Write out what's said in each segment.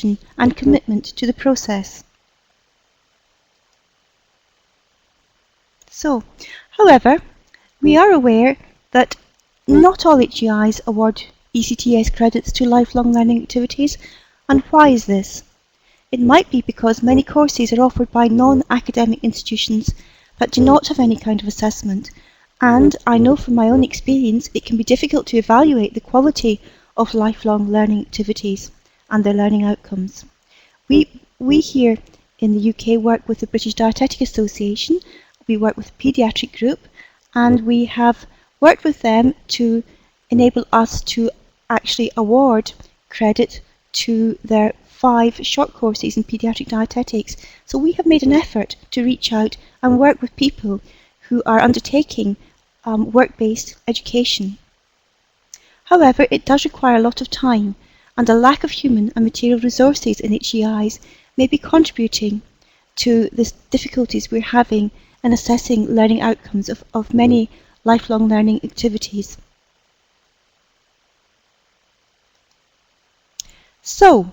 dedication and commitment to the process. So, however, we are aware that not all HEIs award ECTS credits to lifelong learning activities, and why is this? It might be because many courses are offered by non-academic institutions that do not have any kind of assessment, and I know from my own experience it can be difficult to evaluate the quality of lifelong learning activities and their learning outcomes. We here in the UK work with the British Dietetic Association, we work with a paediatric group, and we have worked with them to enable us to actually award credit to their 5 short courses in paediatric dietetics. So we have made an effort to reach out and work with people who are undertaking work-based education. However, it does require a lot of time, and a lack of human and material resources in HEIs may be contributing to the difficulties we're having in assessing learning outcomes of many lifelong learning activities. So,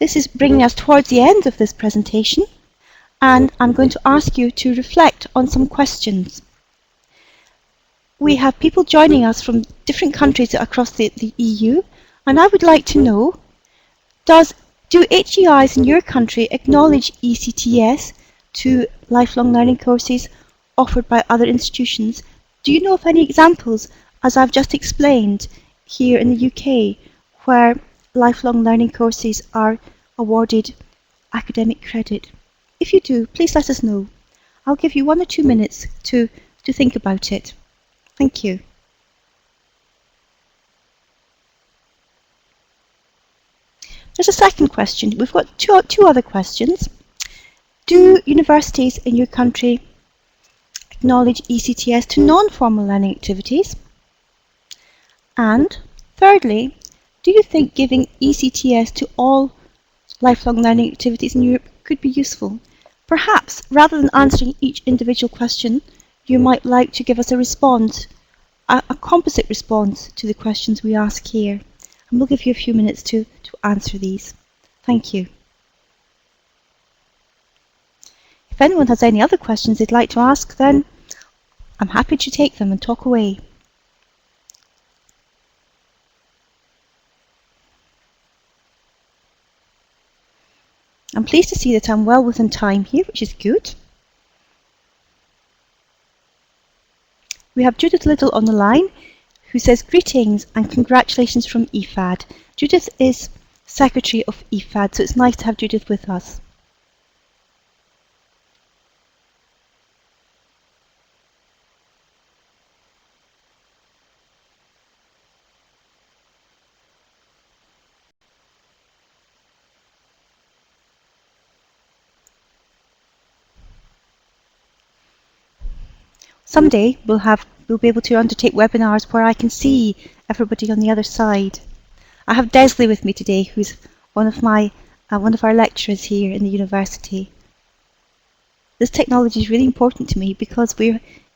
this is bringing us towards the end of this presentation, and I'm going to ask you to reflect on some questions. We have people joining us from different countries across the EU, and I would like to know, do HEIs in your country acknowledge ECTS to lifelong learning courses offered by other institutions? Do you know of any examples, as I've just explained, here in the UK, where lifelong learning courses are awarded academic credit? If you do, please let us know. I'll give you 1 or 2 minutes to think about it. Thank you. There's a second question. We've got two other questions. Do universities in your country acknowledge ECTS to non-formal learning activities? And thirdly, do you think giving ECTS to all lifelong learning activities in Europe could be useful? Perhaps, rather than answering each individual question, you might like to give us a response, a composite response to the questions we ask here. And we'll give you a few minutes to answer these. Thank you. If anyone has any other questions they'd like to ask, then I'm happy to take them and talk away. I'm pleased to see that I'm well within time here, which is good. We have Judith Liddell on the line, who says greetings and congratulations from EFAD. Judith is Secretary of EFAD, so it's nice to have Judith with us. Someday we'll be able to undertake webinars where I can see everybody on the other side. I have Desley with me today, who's one of our lecturers here in the university. This technology is really important to me because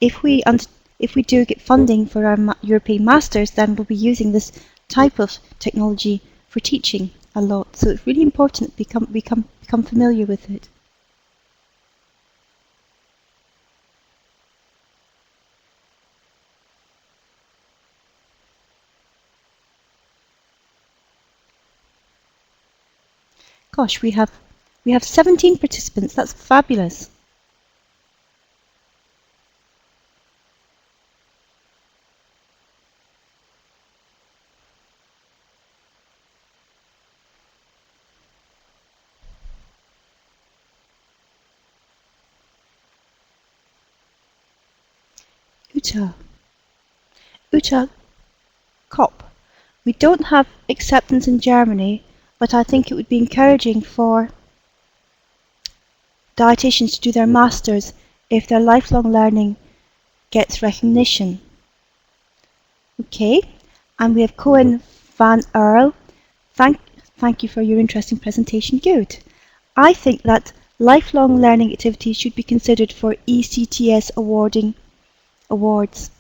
if we do get funding for our European Masters, then we'll be using this type of technology for teaching a lot. So it's really important that we become familiar with it. Gosh, we have 17 participants. That's fabulous. Uta Kopp. We don't have acceptance in Germany, but I think it would be encouraging for dietitians to do their masters if their lifelong learning gets recognition. Okay, and we have Cohen van Earl. Thank you for your interesting presentation. Good. I think that lifelong learning activities should be considered for ECTS awards,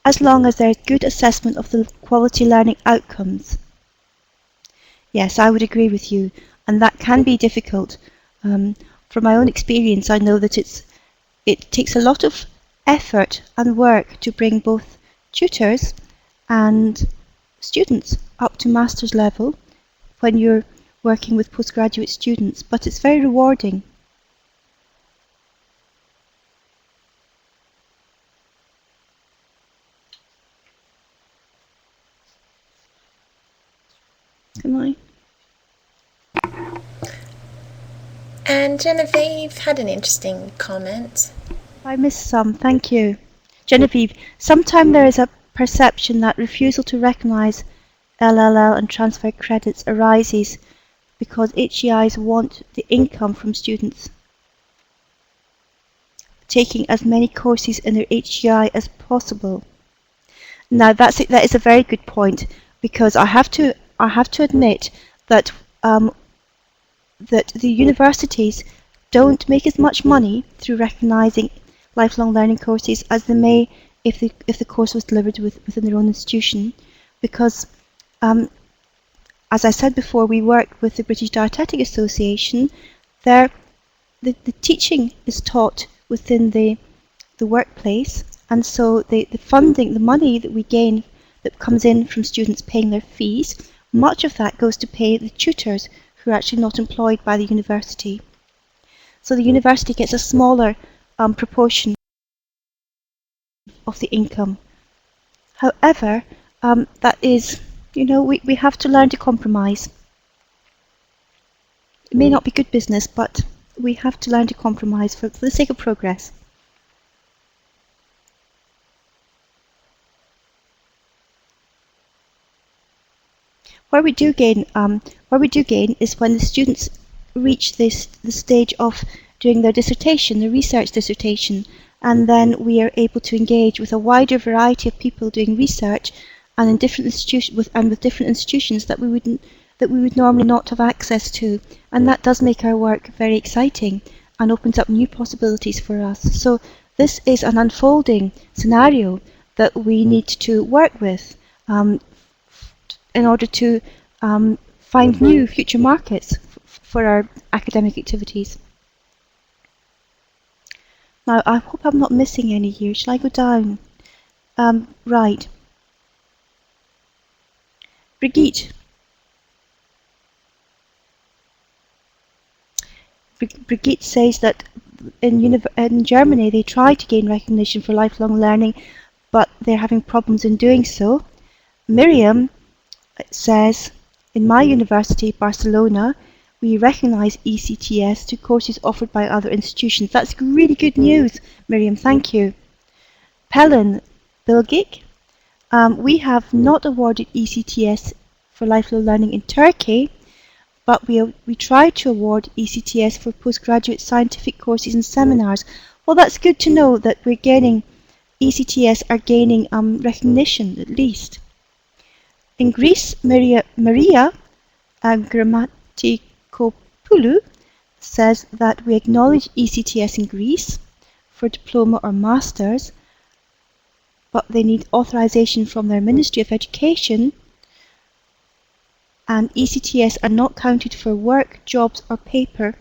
as long as there is good assessment of the quality learning outcomes. Yes, I would agree with you, and that can be difficult. From my own experience, I know that it takes a lot of effort and work to bring both tutors and students up to master's level when you're working with postgraduate students, but it's very rewarding. Am I? And Genevieve had an interesting comment. I missed some, thank you. Genevieve, sometimes there is a perception that refusal to recognise LLL and transfer credits arises because HEIs want the income from students taking as many courses in their HEI as possible. Now that is a very good point, because I have to admit that that the universities don't make as much money through recognising lifelong learning courses as they may if the course was delivered within their own institution, because as I said before, we work with the British Dietetic Association. There, the teaching is taught within the workplace, and so the funding, the money that we gain that comes in from students paying their fees, much of that goes to pay the tutors who are actually not employed by the university. So the university gets a smaller proportion of the income. However, that is, we have to learn to compromise. It may not be good business, but we have to learn to compromise for the sake of progress. Where we do gain is when the students reach the stage of doing their dissertation, their research dissertation, and then we are able to engage with a wider variety of people doing research, and in different institutions with different institutions that we would normally not have access to, and that does make our work very exciting and opens up new possibilities for us. So this is an unfolding scenario that we need to work with in order to find new future markets for our academic activities. Now, I hope I'm not missing any here. Shall I go down? Right. Brigitte. Brigitte says that in Germany they try to gain recognition for lifelong learning, but they're having problems in doing so. Miriam says, in my university, Barcelona, we recognise ECTS to courses offered by other institutions. That's really good news, Miriam, thank you. Pelin Bilgik, we have not awarded ECTS for lifelong learning in Turkey, but we try to award ECTS for postgraduate scientific courses and seminars. Well, that's good to know that we're gaining, ECTS are gaining recognition at least. In Greece, Maria Grammatikopoulou says that we acknowledge ECTS in Greece for diploma or masters, but they need authorization from their Ministry of Education, and ECTS are not counted for work, jobs or paper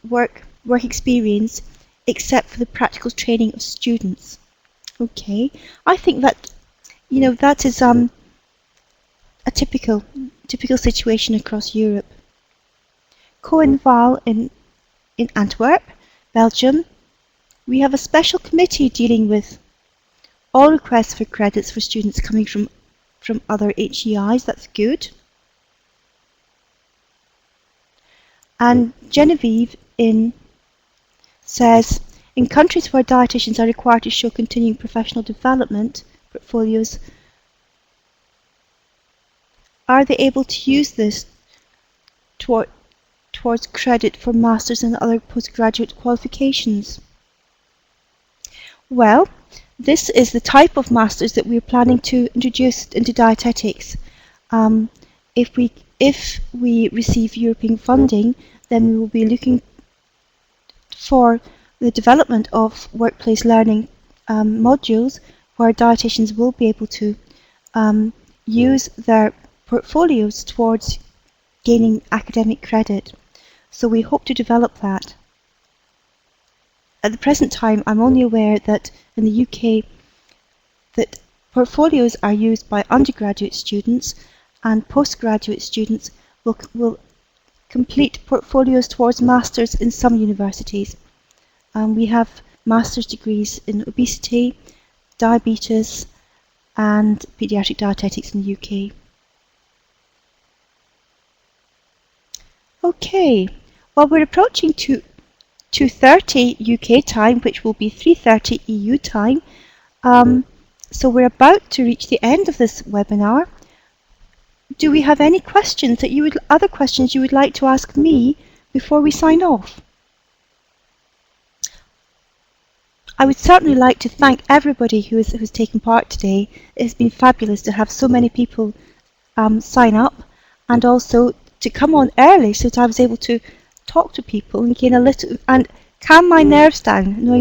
work experience except for the practical training of students. Okay, I think that that is a typical situation across Europe. Coenval in Antwerp, Belgium, we have a special committee dealing with all requests for credits for students coming from other HEIs. That's good. And Genevieve says, in countries where dietitians are required to show continuing professional development portfolios, are they able to use this towards credit for masters and other postgraduate qualifications? Well, this is the type of masters that we're planning to introduce into dietetics. If we receive European funding, then we will be looking for the development of workplace learning modules where dietitians will be able to use their portfolios towards gaining academic credit. So we hope to develop that. At the present time, I'm only aware that in the UK that portfolios are used by undergraduate students, and postgraduate students will complete portfolios towards masters in some universities. We have master's degrees in obesity, diabetes and paediatric dietetics in the UK. Okay, well, we're approaching 2:30 UK time, which will be 3:30 EU time. So we're about to reach the end of this webinar. Do we have any questions that other questions you would like to ask me before we sign off? I would certainly like to thank everybody who's taken part today. It has been fabulous to have so many people sign up, and also to come on early so that I was able to talk to people and gain a little and calm my nerves down, knowing